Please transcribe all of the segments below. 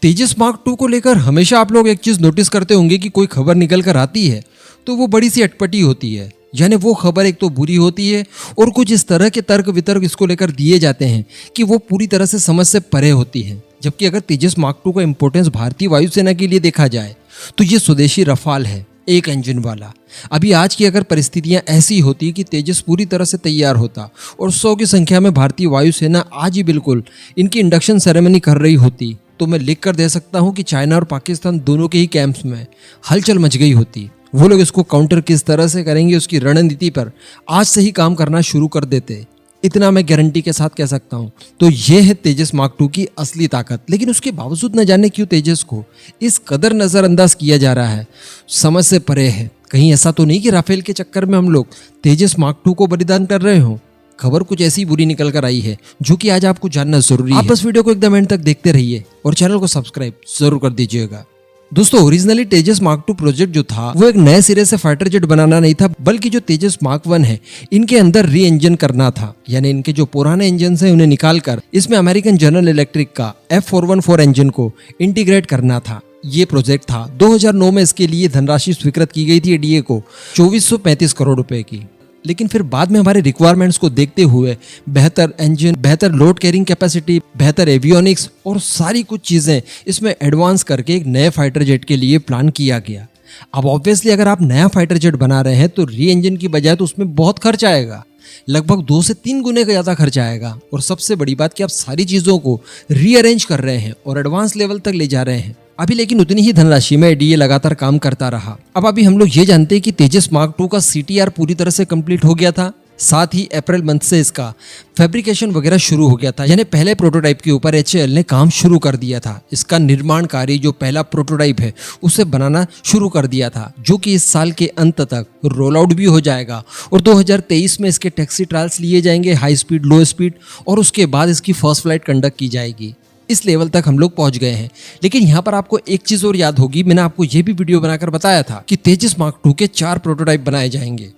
तेजस mark 2 को लेकर हमेशा आप लोग एक चीज नोटिस करते होंगे कि कोई खबर निकल कर आती है तो वो बड़ी सी अटपटी होती है। यानी वो खबर एक तो बुरी होती है और कुछ इस तरह के तर्क वितर्क इसको लेकर दिए जाते हैं कि वो पूरी तरह से समझ से परे होती है। जबकि अगर तेजस मार्क 2 का इंपॉर्टेंस भारतीय वायुसेना के लिए देखा जाए तो ये स्वदेशी रफाल है, एक इंजन वाला। अभी आज की अगर परिस्थितियां ऐसी होती कि तेजस पूरी तरह से तैयार होता और 100 की संख्या में भारतीय वायुसेना आज ही बिल्कुल इनकी इंडक्शन सेरेमनी कर रही होती तो मैं लिख कर दे सकता हूं कि चाइना और पाकिस्तान दोनों के ही कैंप्स में हलचल मच गई होती। वो लोग इसको काउंटर किस तरह से करेंगे उसकी रणनीति पर आज से ही काम करना शुरू कर देते, इतना मैं गारंटी के साथ कह सकता हूं। तो ये है तेजस मार्क 2 की असली ताकत। लेकिन उसके बावजूद न जाने क्यों तेजस को इस कदर नजरअंदाज किया जा रहा है, समझ से परे है। कहीं ऐसा तो नहीं कि राफेल के चक्कर में हम लोग तेजस मार्क 2 को बलिदान कर रहे हो। खबर कुछ ऐसी बुरी निकल कर आई है जो कि आज आपको जानना जरूरी है। आप इस वीडियो को एकदम एंड तक देखते रहिए और चैनल को सब्सक्राइब जरूर कर दीजिएगा। दोस्तों, ओरिजिनली तेजस मार्क 2 प्रोजेक्ट जो था वो एक नए सिरे से फाइटर जेट बनाना नहीं था, बल्कि जो तेजस मार्क 1 है इनके अंदर री इंजन करना था। यानी इनके जो पुराने इंजन है उन्हें निकालकर इसमें अमेरिकन जनरल इलेक्ट्रिक का F414 इंजन को इंटीग्रेट करना था। ये प्रोजेक्ट था। 2009 में इसके लिए धनराशि स्वीकृत की गई थी एडीए को 2435 करोड़ रुपए की। लेकिन फिर बाद में हमारे रिक्वायरमेंट्स को देखते हुए बेहतर इंजन, बेहतर लोड कैरिंग कैपेसिटी, बेहतर एवियोनिक्स और सारी कुछ चीज़ें इसमें एडवांस करके एक नए फाइटर जेट के लिए प्लान किया गया। अब ऑब्वियसली अगर आप नया फाइटर जेट बना रहे हैं तो री इंजन की बजाय तो उसमें बहुत खर्च आएगा, लगभग 2 से 3 गुने का ज़्यादा खर्च आएगा। और सबसे बड़ी बात कि आप सारी चीज़ों को रीअरेंज कर रहे हैं और एडवांस लेवल तक ले जा रहे हैं। अभी लेकिन उतनी ही धनराशि में एडीए लगातार काम करता रहा। अब अभी हम लोग ये जानते हैं कि तेजस मार्क 2 का सीटीआर पूरी तरह से कंप्लीट हो गया था। साथ ही अप्रैल मंथ से इसका फैब्रिकेशन वगैरह शुरू हो गया था। यानी पहले प्रोटोटाइप के ऊपर एचएएल ने काम शुरू कर दिया था। इसका निर्माण कार्य जो पहला प्रोटोटाइप है उसे बनाना शुरू कर दिया था, जो कि इस साल के अंत तक रोल आउट भी हो जाएगा और 2023 में इसके टैक्सी ट्रायल्स लिए जाएंगे, हाई स्पीड, लो स्पीड, और उसके बाद इसकी फर्स्ट फ्लाइट कंडक्ट की जाएगी। इस लेवल तक हम लोग पहुंच गए हैं। लेकिन यहाँ पर आपको एक चीज और याद होगी, मैंने आपको ये भी वीडियो बनाकर बताया था कि तेजस मार्क 2 के 4 प्रोटोटाइप बनाए जाएंगे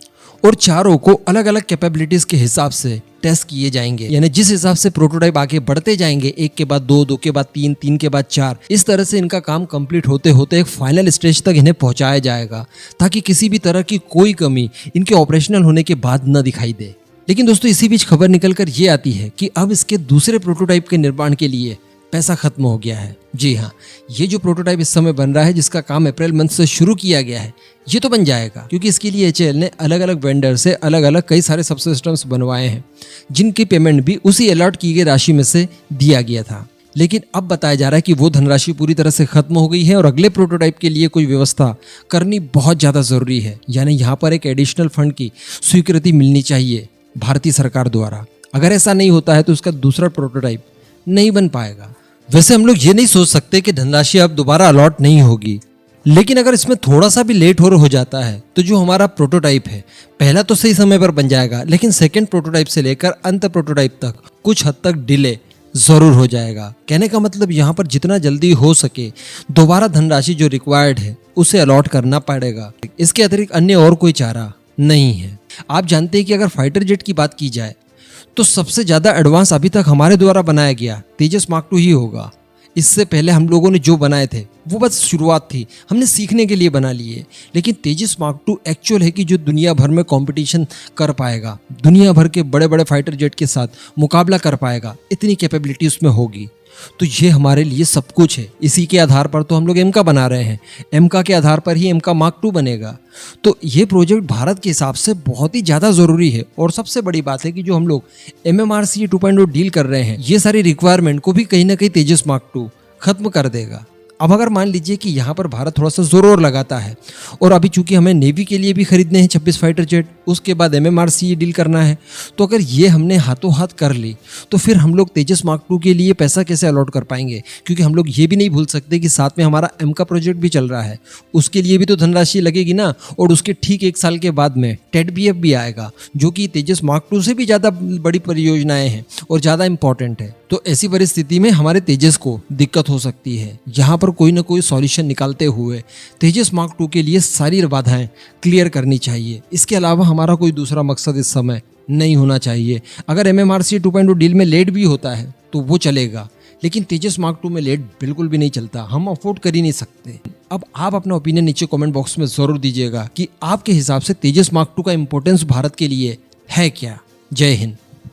और चारों को अलग अलग कैपेबिलिटीज के हिसाब से टेस्ट किए जाएंगे। यानी जिस हिसाब से प्रोटोटाइप आगे बढ़ते जाएंगे, 1 के बाद 2, 2 के बाद 3, 3 के बाद 4, इस तरह से इनका काम कंप्लीट होते होते एक फाइनल स्टेज तक इन्हें पहुंचाया जाएगा, ताकि किसी भी तरह की कोई कमी इनके ऑपरेशनल होने के बाद न दिखाई दे। लेकिन दोस्तों, इसी बीच खबर निकल कर ये आती है कि अब इसके दूसरे प्रोटोटाइप के निर्माण के लिए पैसा खत्म हो गया है। जी हाँ, ये जो प्रोटोटाइप इस समय बन रहा है, जिसका काम अप्रैल मंथ से शुरू किया गया है, ये तो बन जाएगा, क्योंकि इसके लिए एचएएल ने अलग अलग वेंडर से अलग अलग कई सारे सब सिस्टम्स बनवाए हैं, जिनकी पेमेंट भी उसी अलॉट की गई राशि में से दिया गया था। लेकिन अब बताया जा रहा है कि वो धनराशि पूरी तरह से खत्म हो गई है और अगले प्रोटोटाइप के लिए कोई व्यवस्था करनी बहुत ज़्यादा ज़रूरी है। यानी यहाँ पर एक एडिशनल फंड की स्वीकृति मिलनी चाहिए भारतीय सरकार द्वारा। अगर ऐसा नहीं होता है तो उसका दूसरा प्रोटोटाइप नहीं बन पाएगा। वैसे हम लोग ये नहीं सोच सकते कि धनराशि अब दोबारा अलॉट नहीं होगी, लेकिन अगर इसमें थोड़ा सा भी लेट हो जाता है तो जो हमारा प्रोटोटाइप है पहला तो सही समय पर बन जाएगा, लेकिन सेकंड प्रोटोटाइप से लेकर अंत प्रोटोटाइप तक कुछ हद तक डिले जरूर हो जाएगा। कहने का मतलब यहाँ पर जितना जल्दी हो सके दोबारा धनराशि जो रिक्वायर्ड है उसे अलॉट करना पड़ेगा। इसके अतिरिक्त अन्य और कोई चारा नहीं है। आप जानते हैं कि अगर फाइटर जेट की बात की जाए तो सबसे ज़्यादा एडवांस अभी तक हमारे द्वारा बनाया गया तेजस मार्क 2 ही होगा। इससे पहले हम लोगों ने जो बनाए थे वो बस शुरुआत थी, हमने सीखने के लिए बना लिए। लेकिन तेजस मार्क 2 एक्चुअल है कि जो दुनिया भर में कंपटीशन कर पाएगा, दुनिया भर के बड़े बड़े फाइटर जेट के साथ मुकाबला कर पाएगा, इतनी कैपेबिलिटी उसमें होगी। तो ये हमारे लिए सब कुछ है। इसी के आधार पर तो हम लोग एमका बना रहे हैं, एमका के आधार पर ही एमका मार्क 2 बनेगा। तो ये प्रोजेक्ट भारत के हिसाब से बहुत ही ज़्यादा ज़रूरी है। और सबसे बड़ी बात है कि जो हम लोग MMRCA 2.0 डील कर रहे हैं, ये सारी रिक्वायरमेंट को भी कहीं ना कहीं तेजस मार्क 2 खत्म कर देगा। अब अगर मान लीजिए कि यहाँ पर भारत थोड़ा सा जोर और लगाता है और अभी चूंकि हमें नेवी के लिए भी खरीदने हैं 26 फाइटर जेट, उसके बाद MMRCA डील करना है, तो अगर ये हमने हाथों हाथ कर ली तो फिर हम लोग तेजस मार्क 2 के लिए पैसा कैसे अलॉट कर पाएंगे? क्योंकि हम लोग ये भी नहीं भूल सकते कि साथ में हमारा एमका प्रोजेक्ट भी चल रहा है, उसके लिए भी तो धनराशि लगेगी ना। और उसके ठीक 1 साल के बाद में TEDBF भी आएगा, जो कि तेजस मार्क 2 से भी ज़्यादा बड़ी परियोजनाएं हैं और ज़्यादा इंपॉर्टेंट है। तो ऐसी परिस्थिति में हमारे तेजस को दिक्कत हो सकती है। यहाँ पर कोई ना कोई सॉल्यूशन निकालते हुए तेजस मार्क 2 के लिए सारी बाधाएं क्लियर करनी चाहिए। इसके अलावा हमारा कोई दूसरा मकसद इस समय नहीं होना चाहिए। अगर MMRCA 2.0 डील में लेट भी होता है तो वो चलेगा, लेकिन तेजस मार्क 2 में लेड बिल्कुल भी नहीं चलता, हम अफोर्ड कर ही नहीं सकते। अब आप अपना ओपिनियन नीचे कमेंट बॉक्स में जरूर दीजिएगा कि आपके हिसाब से तेजस मार्क 2 का इंपॉर्टेंस भारत के लिए है क्या। जय हिंद।